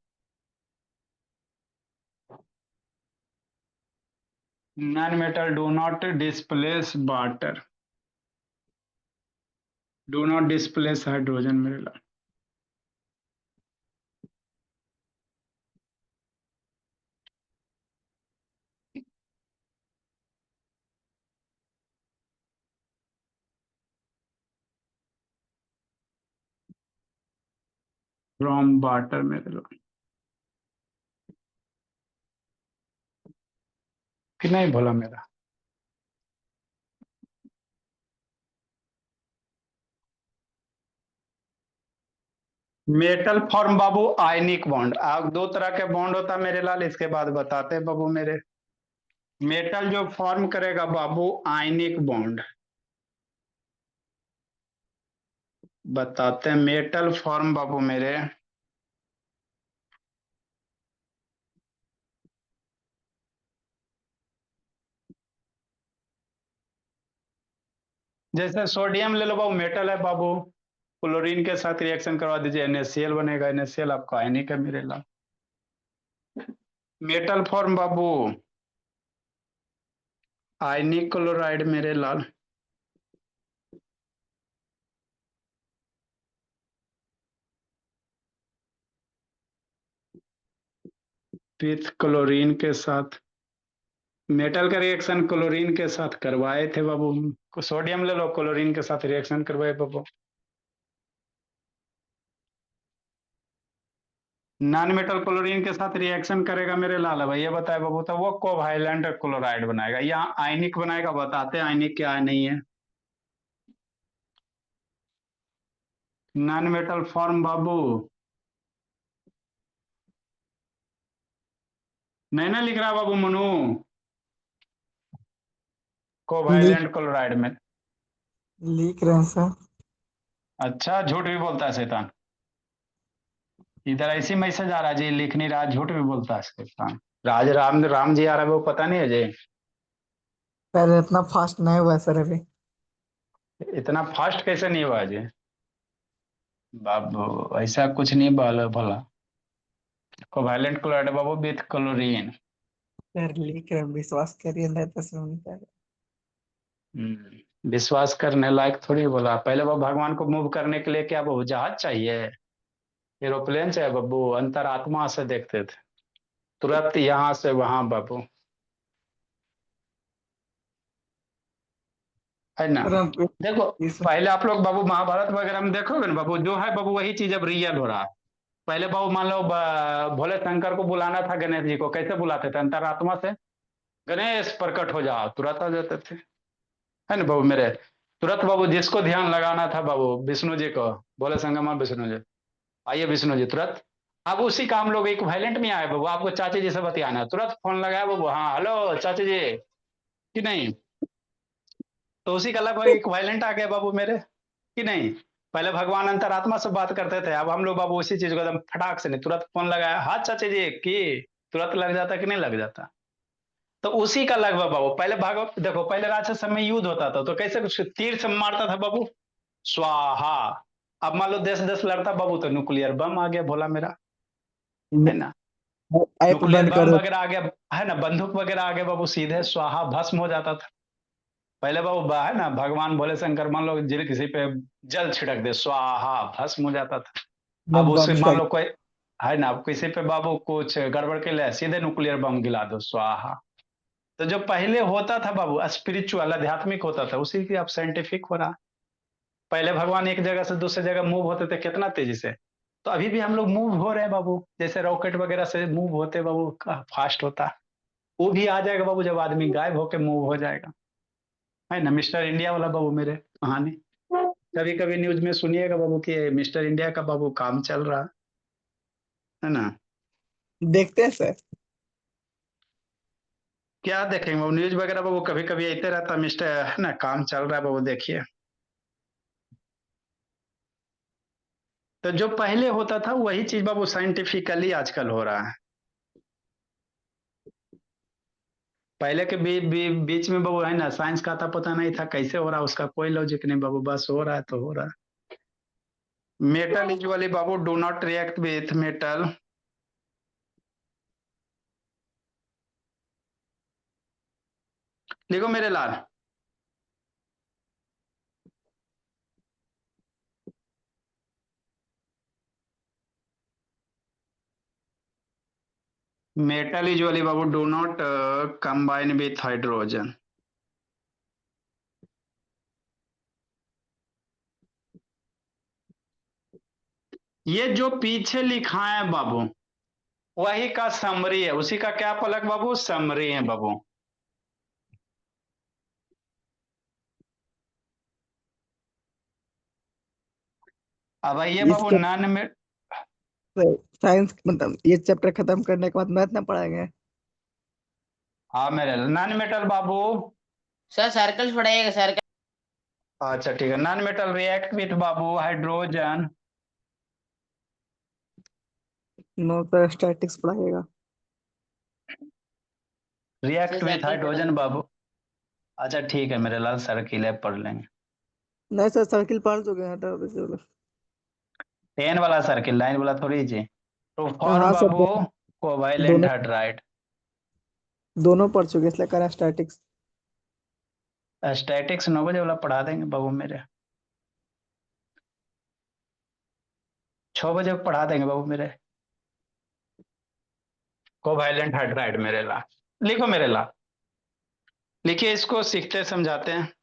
Non metal do not displace water, do not displace hydrogen मेरे लाल। फ्रॉम वाटर मेरे लाल, कि नहीं बोला मेरा? मेटल फॉर्म बाबू आयनिक बॉन्ड। दो तरह के बॉन्ड होता है मेरे लाल, इसके बाद बताते हैं बाबू मेरे। मेटल जो फॉर्म करेगा बाबू आयनिक बॉन्ड, बताते हैं। मेटल फॉर्म बाबू मेरे जैसे सोडियम ले लो बाबू, मेटल है बाबू, क्लोरीन के साथ रिएक्शन करवा दीजिए NaCl बनेगा। NaCl आपका आयनिक है मेरे लाल। मेटल फॉर्म बाबू आयनिक क्लोराइड मेरे लाल। विथ क्लोरीन के साथ मेटल का रिएक्शन क्लोरीन के साथ करवाए थे बाबू। सोडियम ले लो क्लोरीन के साथ रिएक्शन करवाए बाबू। नॉन मेटल क्लोरीन के साथ रिएक्शन करेगा मेरे लाल भैया, बताए बाबू तो वो कोवैलेंट क्लोराइड बनाएगा। यहाँ आयनिक बनाएगा, बताते हैं आयनिक क्या नहीं है। नॉन मेटल फॉर्म बाबू नहीं ना लिख रहा बाबू मनु, लिख कोवैलेंट क्लोराइड में। लिख रहे हैं सर। अच्छा झूठ भी बोलता है शैतान। इधर ऐसी मैसेज आ रहा है जी, लिख नहीं रहा, झूठ भी बोलता है शैतान। राम जी आ रहा है वो पता नहीं है जी। सर इतना फास्ट नहीं हुआ सर अभी। इतना फास्ट कैसे नहीं हुआ जी बाबू? ऐसा कुछ नहीं बोला भला। Covalent chloride Babu with chlorine. Sir लिख रहे हैं, विश्वास करिए नहीं तो सुनते। विश्वास करने लायक थोड़ी बोला। पहले वो भगवान को मूव करने के लिए क्या वो जहाज चाहिए, एरोप्लेन चाहिए बाबू? अंतरात्मा से देखते थे, तुरंत यहाँ से वहां बाबू, है ना? सर हम देखो इस पहले आप लोग बाबू महाभारत वगैरह में देखोगे ना बाबू, जो है बाबू वही चीज अब रियल हो रहा है। पहले बाबू मान लो भोले शंकर को बुलाना था, गणेश जी को कैसे बुलाते थे? अंतरात्मा से, गणेश प्रकट हो जाओ, तुरंत आ जाते थे, है ना बाबू मेरे? तुरंत बाबू जिसको ध्यान लगाना था बाबू, विष्णु जी को, बोले संगमा विष्णु जी, आइए विष्णु जी, तुरंत अब उसी का हम लोग एक वायलेंट में आए बाबू, आपको चाची जी से बतियाना है, तुरंत फोन लगाया बाबू, हाँ हेलो चाची जी कि नहीं, तो उसी का लगभग एक वायलेंट आ गया बाबू मेरे कि नहीं। पहले भगवान अंतरात्मा से बात करते थे, अब हम लोग बाबू उसी चीज को एकदम फटाक से नहीं, तुरंत फोन लगाया, हाँ चाची जी की, तुरंत लग जाता कि नहीं लग जाता। तो उसी का लगभग बाबू, पहले भागवत देखो, पहले राक्षस समय युद्ध होता था तो कैसे कुछ तीर से मारता था बाबू, स्वाहा। अब मान लो 10-10 लड़ता बाबू तो न्यूक्लियर बम आ गया भोला मेरा, है ना, ऐप न्यूक्लियर बंद बम करो। वगैरह आ गया, है ना, बंदूक वगैरह आ गया बाबू, सीधे स्वाहा भस्म हो जाता था। पहले बाबू है ना, भगवान भोले शंकर मान लो जिन किसी पे जल छिड़क दे, स्वाहा भस्म हो जाता था। अब मैं उससे बम मान फेंक। लो कोई, है ना, किसी पे बाबू कुछ गड़बड़ के लिए सीधे न्यूक्लियर बम गिरा दो, स्वाहा। तो जो पहले होता था बाबू स्पिरिचुअल आध्यात्मिक होता था, उसी की अब साइंटिफिक हो रहा। पहले भगवान एक जगह से दूसरी जगह मूव होते थे कितना तेजी से, तो अभी भी हम लोग मूव हो रहे हैं बाबू, जैसे रॉकेट वगैरह से मूव होते बाबू, फास्ट होता। वो भी आ जाएगा बाबू जब आदमी गायब होके मूव हो जाएगा, है ना, मिस्टर इंडिया वाला बाबू मेरे कहानी। कभी कभी न्यूज में सुनिएगा बाबू कि मिस्टर इंडिया का बाबू काम चल रहा है ना। देखते हैं सर। क्या देखेंगे बाबू, न्यूज वगैरह बाबू कभी कभी आते रहता, मिस्टर है ना, काम चल रहा है बाबू, देखिए। तो जो पहले होता था वही चीज बाबू साइंटिफिकली आजकल हो रहा है। पहले के बीच में बाबू, है ना, साइंस का था पता नहीं था कैसे हो रहा, उसका कोई लॉजिक नहीं बाबू, बस हो रहा है तो हो रहा है। मेटल यूजुअली बाबू do not react with metal, लिखो मेरे लाल। मेटल यूजुअली बाबू do not combine with hydrogen. ये जो पीछे लिखा है बाबू वही का समरी है, उसी का क्या पलक बाबू, समरी है बाबू। अब ये इस बाबू नॉन में, साइंस मतलब ये चैप्टर खत्म करने के बाद मैथ ना पढ़ाएंगे। हाँ मेरे नॉन मेटल बाबू, सर सर्कल पढ़ाइएगा सर्कल। अच्छा ठीक है, नॉन मेटल रिएक्ट विथ बाबू हाइड्रोजन, नो सर स्टैटिक्स पढ़ाइएगा। रिएक्ट सर विथ सर्कल पढ़ा। हाइड्रोजन बाबू। अच्छा ठीक है मेरे लाल, सर्किल है पढ़ लेंगे। नहीं सर सर्किल पढ़ चुके हैं तो अभी चलो। 10 वाला सर्किल, 9 वाला थोड़ी जी। तो फॉर्म हाँ सर बाबू कोवैलेंट दोनों हाइड्राइड, दोनों पढ़ चुके हैं, इसलिए करा स्टैटिक्स। स्टैटिक्स 9 बजे वाला पढ़ा देंगे बाबू मेरे, 6 बजे पढ़ा देंगे बाबू मेरे, कोवैलेंट हाइड्राइड मेरे ला। लिखो मेरे ला, लिखिए, इसको सीखते समझाते हैं।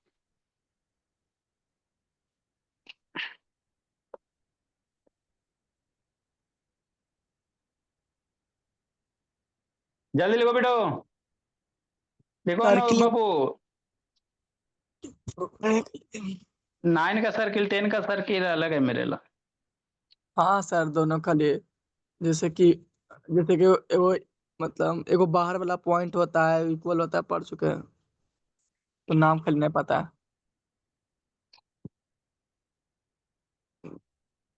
जल्दी लिखो बेटो, लिखो सर्किल बाबू। 9 का सर्किल 10 का सर्किल अलग है मेरे ला। हाँ सर दोनों का लिए। जैसे कि जैसे कि वो मतलब एगो बाहर वाला पॉइंट होता है इक्वल होता है, पढ़ चुके हैं तो नाम खाली नहीं पता है।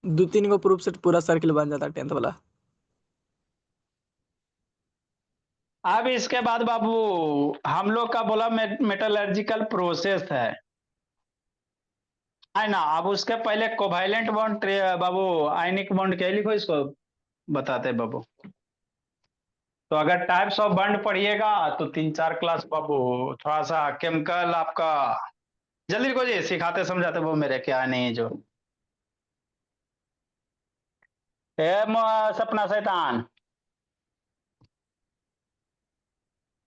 2-3 गो प्रूफ से पूरा सर्किल बन जाता है 10th वाला। अब इसके बाद बाबू हम लोग का बोला मेटलर्जिकल प्रोसेस है ना। अब उसके पहले कोवैलेंट बॉन्ड बाबू, आयनिक बॉन्ड क्या लिखो इसको, बताते हैं बाबू। तो अगर टाइप्स ऑफ बॉन्ड पढ़िएगा तो 3-4 क्लास बाबू, थोड़ा सा केमिकल आपका, जल्दी लिखो जी, सिखाते समझाते वो मेरे क्या नहीं जो। सपना शैतान,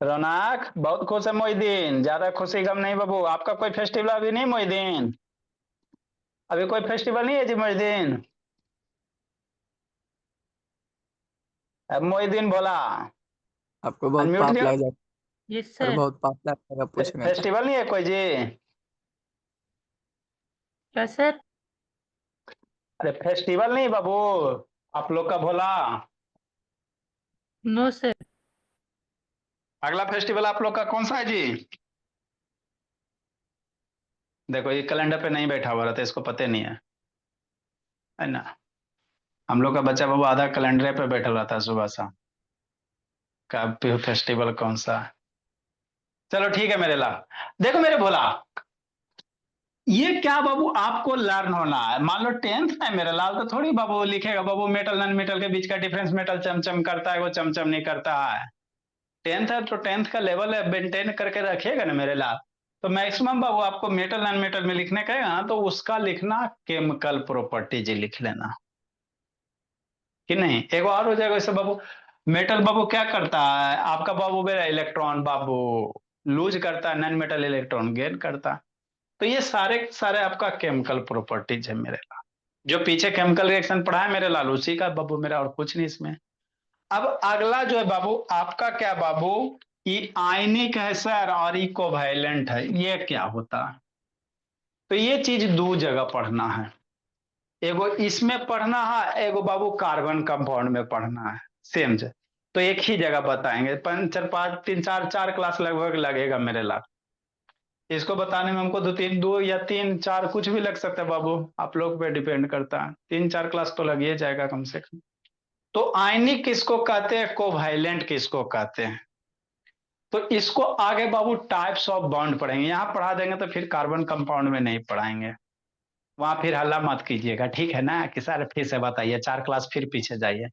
रौनक बहुत खुश है मोहिदीन, ज्यादा खुशी गम नहीं बाबू, आपका कोई फेस्टिवल अभी नहीं मोहिदीन, अभी कोई फेस्टिवल नहीं है जी मोहिदीन, अब मोहिदीन बोला, आपको बहुत अनम्यूट पाप नहीं, लग जाएगा। यस और सर। बहुत पाप लगेगा पूछेंगे तो। फेस्टिवल नहीं है कोई जी, क्या सर? अरे फेस्टिवल नहीं बाबू, आप लोग का भोला। No sir. अगला फेस्टिवल आप लोग का कौन सा है जी? देखो ये कैलेंडर पे नहीं बैठा हुआ रहता, इसको पता नहीं है ना। हम लोग का बच्चा बाबू आधा कैलेंडर पे बैठा रहता है सुबह शाम। कब फेस्टिवल कौन सा है? चलो ठीक है मेरे लाल। देखो मेरे भोला, ये क्या बाबू आपको लर्न होना है। मान लो 10th है मेरे लाल, तो थोड़ी बाबू लिखेगा बाबू मेटल नॉन मेटल के बीच का डिफरेंस, मेटल चमचम करता है वो चमचम नहीं करता है। 10th है तो 10th का लेवल है मेंटेन करके रखिएगा ना मेरे लाल। तो मैक्सिमम बाबू आपको मेटल नॉन मेटल में लिखने का है ना, तो उसका लिखना केमिकल प्रॉपर्टीज लिख लेना कि नहीं। एक और हो जाएगा वैसे बाबू। मेटल बाबू क्या करता है आपका बाबू, मेरा इलेक्ट्रॉन बाबू लूज करता है, नॉन मेटल इलेक्ट्रॉन गेन करता है। तो ये सारे सारे आपका केमिकल प्रॉपर्टीज है मेरे लाल। जो पीछे केमिकल रिएक्शन पढ़ा है मेरे लाल उसी का बाबू मेरा, और कुछ नहीं इसमें। अब अगला जो है बाबू आपका क्या बाबू, ये आयनिक है सर और ये कोवैलेंट है, ये क्या होता है? तो ये चीज दो जगह पढ़ना है, एगो इसमें पढ़ना है, एगो बाबू कार्बन कंपाउंड में पढ़ना है सेम जो। तो एक ही जगह बताएंगे, 4 क्लास लगभग लगेगा मेरे लाल। इसको बताने में हमको 2 या 3 4 कुछ भी लग सकता है बाबू, आप लोग पे डिपेंड करता है। 3 4 क्लास तो लग ही जाएगा कम से कम। तो आयनिक किसको कहते हैं, कोवैलेंट किसको कहते हैं? तो इसको आगे बाबू टाइप्स ऑफ बॉन्ड पढ़ेंगे, यहां पढ़ा देंगे तो फिर कार्बन कंपाउंड में नहीं पढ़ाएंगे। वहां फिर हल्ला मत कीजिएगा, ठीक है ना कि सर फिर से बताइए, 4 क्लास फिर पीछे जाइए,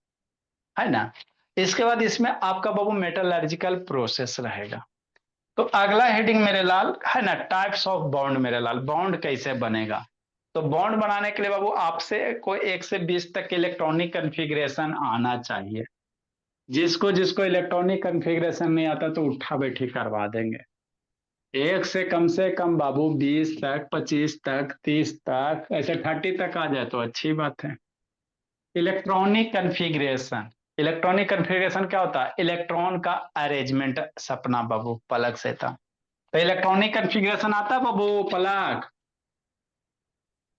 है ना। इसके बाद इसमें आपका बाबू मेटलर्जिकल प्रोसेस रहेगा। तो अगला हेडिंग मेरे लाल है ना, टाइप्स ऑफ बॉन्ड मेरे लाल, बॉन्ड कैसे बनेगा। तो बॉन्ड बनाने के लिए बाबू आपसे कोई 1 से 20 तक के इलेक्ट्रॉनिक कन्फिग्रेशन आना चाहिए। जिसको जिसको इलेक्ट्रॉनिक कन्फिग्रेशन नहीं आता तो उठा बैठी करवा देंगे। 1 से कम बाबू 20 तक, 25 तक, 30 तक, ऐसे 30 तक आ जाए तो अच्छी बात है। इलेक्ट्रॉनिक कन्फिग्रेशन, इलेक्ट्रॉनिक कन्फिग्रेशन क्या होता है, इलेक्ट्रॉन का अरेंजमेंट सपना बाबू पलक से था। तो इलेक्ट्रॉनिक कन्फिग्रेशन आता बाबू पलक,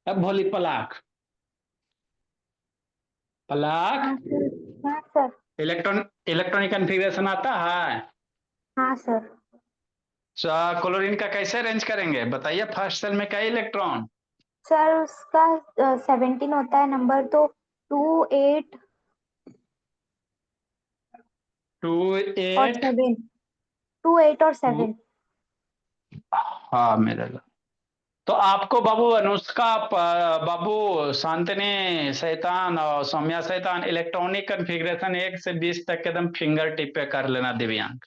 अब भोली पलक, पलक हाँ सर। इलेक्ट्रॉनिक कन्फिग्रेशन आता है। हाँ सर। क्लोरीन का कैसे अरेंज करेंगे बताइए, फर्स्ट सेल में क्या इलेक्ट्रॉन? सर उसका 17 होता है नंबर, तो 2 8 2 और 8 7, 2 8 और 7। हाँ मेरे लाल। तो आपको बाबू अनुष्का बाबू शांतनी शैतान और सौम्या शैतान इलेक्ट्रॉनिक कन्फिग्रेशन 1 से 20 तक के एकदम फिंगर टिप पे कर लेना दिव्यांग।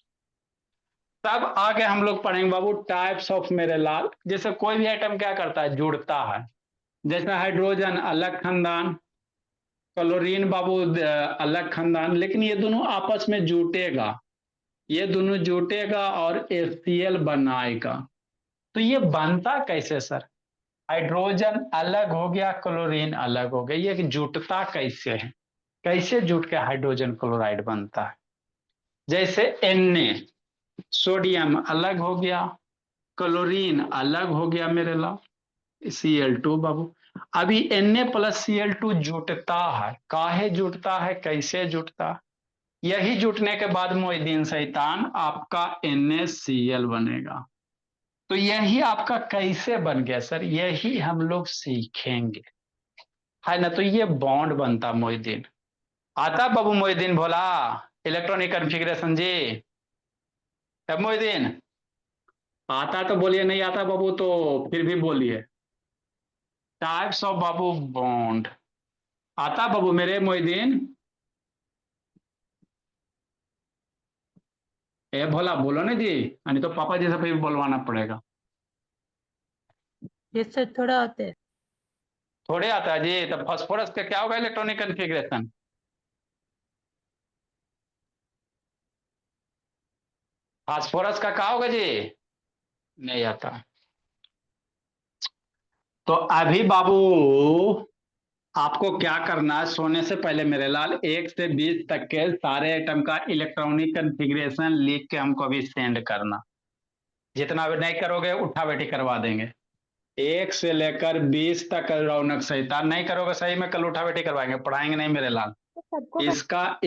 तब आगे हम लोग पढ़ेंगे बाबू टाइप्स ऑफ मेरे लाल। जैसे कोई भी आइटम क्या करता है, जुड़ता है। जैसे हाइड्रोजन अलग खानदान, क्लोरीन बाबू अलग खानदान, लेकिन ये दोनों आपस में जुटेगा, ये दोनों जुटेगा और HCl बनाएगा। तो ये बनता कैसे सर, हाइड्रोजन अलग हो गया, क्लोरीन अलग हो गया, ये जुटता कैसे है, कैसे जुट के हाइड्रोजन क्लोराइड बनता है। जैसे Na, सोडियम अलग हो गया, क्लोरीन अलग हो गया मेरे ला, Cl2 बाबू। अभी Na+Cl2 जुटता है, काहे जुटता है, कैसे जुटता है? यही जुटने के बाद मोइदीन शैतान आपका NaCl बनेगा। तो यही आपका कैसे बन गया सर, यही हम लोग सीखेंगे, है ना। तो ये बॉन्ड बनता मोइदीन। आता बाबू मोइदीन भोला इलेक्ट्रॉनिक कन्फिग्रेशन जी, तब मोइदीन आता तो बोलिए, नहीं आता बाबू तो फिर भी बोलिए। टाइप्स ऑफ बाबू बॉन्ड आता बाबू मेरे मोइदीन? ए भोला बोलो ना जी, नहीं तो पापा जी से फिर बोलवाना पड़ेगा। ये सर थोड़ा होते हैं। थोड़े आता है जी। तब फास्फोरस का क्या होगा इलेक्ट्रॉनिक कन्फिग्रेशन? फास्फोरस का क्या होगा जी? नहीं आता। तो अभी बाबू आपको क्या करना है, सोने से पहले मेरे लाल 1 से 20 तक के सारे आइटम का इलेक्ट्रॉनिक कन्फिग्रेशन लिख के हमको अभी सेंड करना। जितना भी नहीं करोगे उठा बैठी करवा देंगे। 1 से लेकर 20 तक रौनक सहिता नहीं करोगे सही में, कल उठा बैठी करवाएंगे, पढ़ाएंगे नहीं मेरे लाल। तो सबको इसका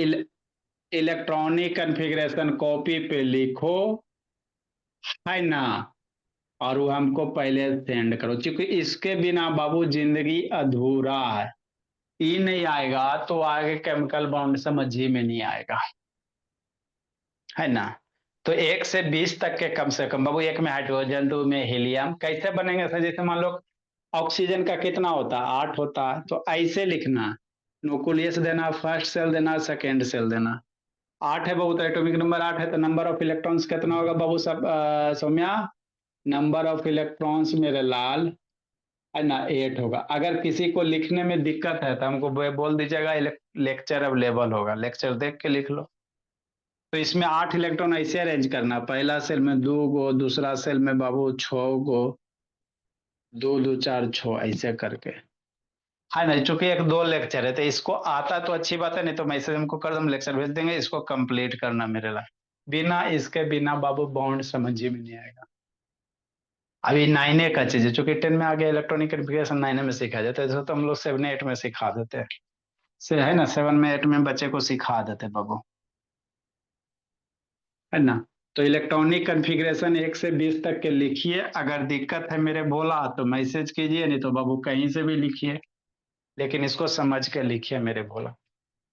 इलेक्ट्रॉनिक कॉन्फ़िगरेशन कॉपी पे लिखो, है ना, और वो हमको पहले सेंड करो, क्योंकि इसके बिना बाबू जिंदगी अधूरा है। ई नहीं आएगा तो आगे केमिकल बॉन्ड समझ ही में नहीं आएगा, है ना। तो 1 से 20 तक के कम से कम बाबू, एक में हाइड्रोजन, 2 में हीलियम, कैसे बनेंगे सर? जैसे मान लो ऑक्सीजन का कितना होता है? 8 होता है, तो ऐसे लिखना, न्यूक्लियस देना, फर्स्ट सेल देना, सेकेंड सेल देना। 8 है बाबू, तो एटॉमिक नंबर 8 है, तो नंबर ऑफ इलेक्ट्रॉन्स कितना होगा बाबू सब सौम्या? नंबर ऑफ इलेक्ट्रॉन्स मेरे लाल, है ना, 8 होगा। अगर किसी को लिखने में दिक्कत है तो हमको बोल दीजिएगा, लेक्चर अवेलेबल होगा, लेक्चर देख के लिख लो। तो इसमें 8 इलेक्ट्रॉन ऐसे अरेंज करना, पहला सेल में 2 गो, दूसरा सेल में बाबू 6 गो, 2 2 4 6 ऐसे करके, है ना। चूंकि 1 2 लेक्चर है तो इसको आता तो अच्छी बात है, नहीं तो मैसेज हमको कर, हम लेक्चर भेज देंगे, इसको कंप्लीट करना मेरे लिए। बिना इसके बिना बाबू बॉन्ड समझ ही में नहीं आएगा। अभी 9A का चीज है, चूंकि 10 में आ गया इलेक्ट्रॉनिक कॉन्फ़िगरेशन, 9A में सिखाया जाता है, तो हम लोग 7 8 में सिखा देते हैं, से है ना, 7 में 8 में बच्चे को सिखा देते बाबू, है ना। तो इलेक्ट्रॉनिक कॉन्फ़िगरेशन 1 से 20 तक के लिखिए, अगर दिक्कत है मेरे बोला तो मैसेज कीजिए, नहीं तो बाबू कहीं से भी लिखिए, लेकिन इसको समझ के लिखिए मेरे बोला।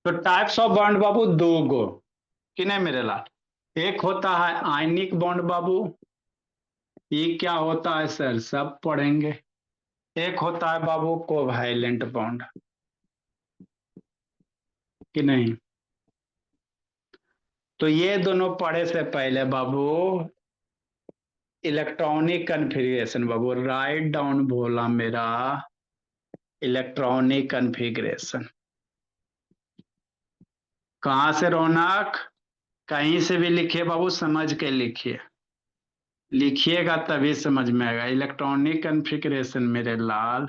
तो टाइप्स ऑफ बॉन्ड बाबू 2 गो कि नहीं मेरे लाल? एक होता है आयनिक बॉन्ड बाबू, ये क्या होता है सर? सब पढ़ेंगे। एक होता है बाबू कोवैलेंट बॉन्ड, कि नहीं? तो ये दोनों पढ़े से पहले बाबू इलेक्ट्रॉनिक कॉन्फ़िगरेशन बाबू राइट डाउन बोला मेरा, इलेक्ट्रॉनिक कॉन्फ़िगरेशन कहां से रौनक? कहीं से भी लिखिए बाबू, समझ के लिखिए, लिखिएगा तभी समझ में आएगा। इलेक्ट्रॉनिक कॉन्फ़िगरेशन मेरे लाल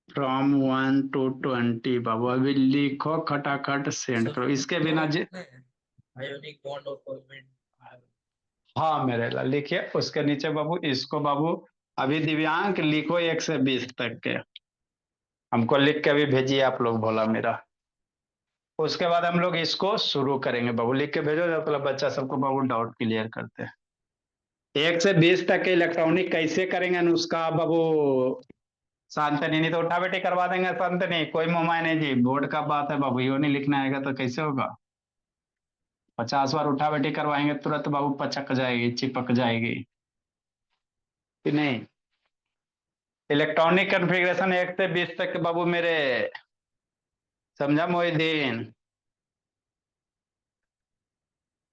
फ्रॉम 1 to 20 बाबू, अभी लिखो खटाखट सेंड करो, इसके बिना आयोनिक बॉन्ड और कोवैलेंट। हाँ मेरे लाल लिखिए, उसके नीचे बाबू इसको बाबू अभी दिव्यांक लिखो 1 से 20 तक के, हमको लिख के अभी भेजिए आप लोग भोला मेरा। उसके बाद हम लोग इसको शुरू करेंगे बाबू, लिख के भेजो, मतलब बच्चा सबको बाबू डाउट क्लियर करते हैं। 1 से 20 तक के इलेक्ट्रॉनिक कैसे करेंगे उसका बाबू? शांतनी, नहीं तो उठा बैठी करवा देंगे शांतनी, कोई मुमाय नहीं जी, बोर्ड का बात है बाबू, यो नहीं लिखना आएगा तो कैसे होगा? 50 बार उठा बैठी करवाएंगे तुरंत बाबू पचक जाएगी, चिपक जाएगी, कि नहीं? इलेक्ट्रॉनिक कॉन्फ़िगरेशन 1 से 20 तक के बाबू मेरे, समझा मोहिद्दीन?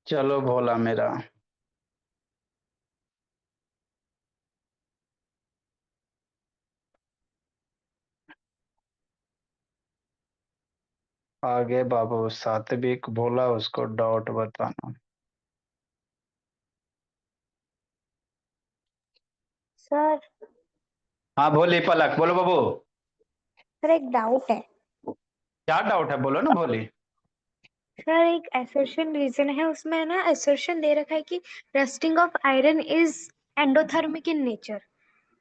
चलो भोला मेरा, आगे बाबू सात्विक भोला, उसको डाउट बताना। सर। हाँ भोली पलक, बोलो बाबू, सर एक डाउट है। क्या डाउट है? बोलो ना भोली। सर एक असर्शन रीजन है, उसमें ना असर्शन दे रखा है कि rusting of iron is endothermic in nature.